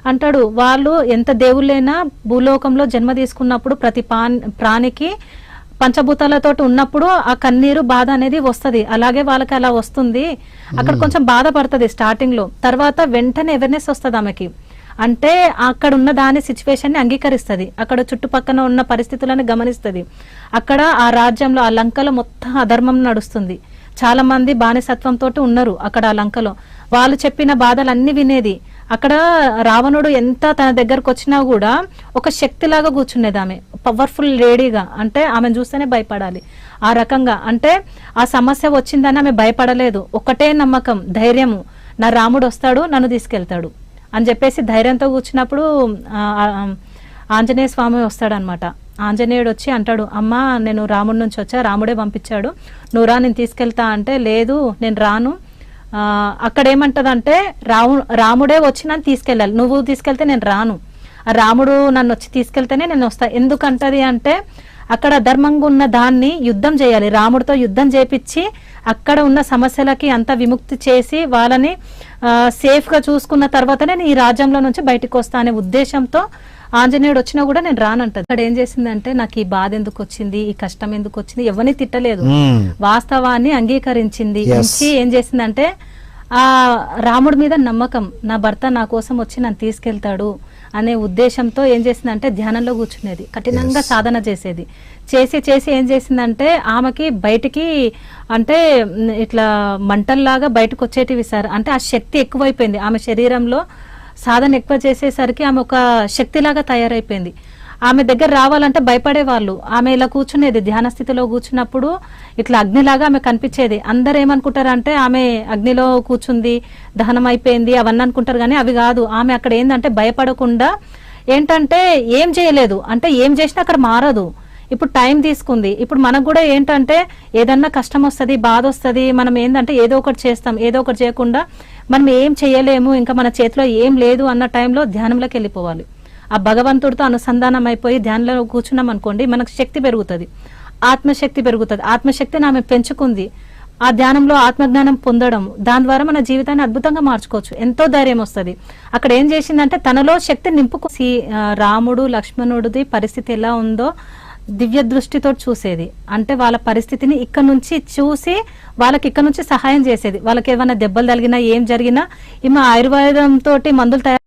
అంటాడు వాళ్ళు ఎంత దేవుళ్ళైనా భూలోకంలో జన్మ తీసుకున్నప్పుడు ప్రతి ప్రాణికి పంచభూతాలతో ఉన్నప్పుడు ఆ కన్నీరు బాధ అనేది వస్తుంది. అలాగే వాళ్ళకి అలా వస్తుంది. అక్కడ కొంచెం బాధపడుతుంది స్టార్టింగ్ లో, తర్వాత వెంటనే అవేర్నెస్ వస్తుంది ఆమెకి. అంటే అక్కడ ఉన్న దాని సిచ్యువేషన్ ని అంగీకరిస్తుంది, అక్కడ చుట్టుపక్కల ఉన్న పరిస్థితులను గమనిస్తుంది. అక్కడ ఆ రాజ్యంలో ఆ లంకలో మొత్తం అధర్మం నడుస్తుంది. చాలా మంది బానిసత్వంతో ఉన్నారు అక్కడ ఆ లంకలో. వాళ్ళు చెప్పిన బాధలన్నీ వినేది. అక్కడ రావణుడు ఎంత తన దగ్గరకు వచ్చినా కూడా ఒక శక్తిలాగా కూర్చునేది ఆమె, పవర్ఫుల్ లేడీగా. అంటే ఆమెను చూస్తేనే భయపడాలి ఆ రకంగా. అంటే ఆ సమస్య వచ్చిందని ఆమె భయపడలేదు. ఒకటే నమ్మకం, ధైర్యము, నా రాముడు వస్తాడు నన్ను తీసుకెళ్తాడు అని చెప్పేసి ధైర్యంతో కూర్చున్నప్పుడు ఆంజనేయ స్వామి వస్తాడనమాట. ఆంజనేయుడు వచ్చి అంటాడు, అమ్మా నేను రాముడి నుంచి వచ్చా, రాముడే పంపించాడు, నువ్వు రా నేను తీసుకెళ్తా అంటే, లేదు నేను రాను. అక్కడ ఏమంటదంటే రాముడే వచ్చి నన్ను తీసుకెళ్ళాలి, నువ్వు తీసుకెళ్తే నేను రాను, రాముడు నన్ను వచ్చి తీసుకెళ్తేనే నేను వస్తా. ఎందుకంటది అంటే అక్కడ అధర్మంగా ఉన్న దాన్ని యుద్ధం చేయాలి, రాముడితో యుద్ధం చేపించి అక్కడ ఉన్న సమస్యలకి అంతా విముక్తి చేసి వాళ్ళని సేఫ్ గా చూసుకున్న తర్వాతనే నేను ఈ రాజ్యంలో నుంచి బయటకు వస్తా అనే ఉద్దేశంతో ఆంజనేయుడు వచ్చినా కూడా నేను రానంటది. అక్కడ ఏం చేసిందంటే నాకు ఈ బాధ ఎందుకు వచ్చింది, ఈ కష్టం ఎందుకు వచ్చింది, ఎవరిని తిట్టలేదు, వాస్తవాన్ని అంగీకరించింది. ఇంచి ఏం చేసిందంటే ఆ రాముడి మీద నమ్మకం, నా భర్త నా కోసం వచ్చి నన్ను తీసుకెళ్తాడు అనే ఉద్దేశంతో ఏం చేసిందంటే ధ్యానంలో కూర్చునేది, కఠినంగా సాధన చేసేది. చేసి ఏం చేసిందంటే ఆమెకి బయటికి అంటే ఇట్లా మంటల్లాగా బయటకు వచ్చేటివి సార్. అంటే ఆ శక్తి ఎక్కువైపోయింది ఆమె శరీరంలో, సాధన ఎక్కువ చేసేసరికి ఆమె ఒక శక్తిలాగా తయారైపోయింది. ఆమె దగ్గర రావాలంటే భయపడేవాళ్ళు. ఆమె ఇలా కూర్చునేది ధ్యాన స్థితిలో కూర్చున్నప్పుడు ఇట్లా అగ్నిలాగా ఆమె కనిపించేది. అందరు ఏమనుకుంటారంటే ఆమె అగ్నిలో కూర్చుంది, దహనం అయిపోయింది అవన్నీ అనుకుంటారు, కానీ అవి కాదు. ఆమె అక్కడ ఏంటంటే భయపడకుండా ఏంటంటే ఏం చేయలేదు, అంటే ఏం చేసినా అక్కడ మారదు. ఇప్పుడు టైం తీసుకుంది. ఇప్పుడు మనకు కూడా ఏంటంటే ఏదన్నా కష్టం వస్తుంది, బాధ వస్తుంది, మనం ఏంటంటే ఏదో ఒకటి చేస్తాం, ఏదో ఒకటి చేయకుండా మనం ఏం చేయలేము, ఇంకా మన చేతిలో ఏం లేదు అన్న టైంలో ధ్యానంలోకి వెళ్ళిపోవాలి. ఆ భగవంతుడితో అనుసంధానం అయిపోయి ధ్యానంలో కూర్చున్నాం అనుకోండి, మనకు శక్తి పెరుగుతుంది, ఆత్మశక్తి పెరుగుతుంది. ఆత్మశక్తిని ఆమె పెంచుకుంది ఆ ధ్యానంలో, ఆత్మజ్ఞానం పొందడం, దాని ద్వారా మన జీవితాన్ని అద్భుతంగా మార్చుకోవచ్చు, ఎంతో ధైర్యం వస్తుంది. అక్కడ ఏం చేసిందంటే తనలో శక్తి నింపుకు రాముడు లక్ష్మణుడిది పరిస్థితి ఎలా ఉందో దివ్య దృష్టితో చూసేది. అంటే వాళ్ళ పరిస్థితిని ఇక్కడ నుంచి చూసి వాళ్ళకి ఇక్కడ నుంచి సహాయం చేసేది. వాళ్ళకి ఏమైనా దెబ్బలు తగిలినా ఏం జరిగినా ఈమె ఆయుర్వేదం తోటి మందులు తయారు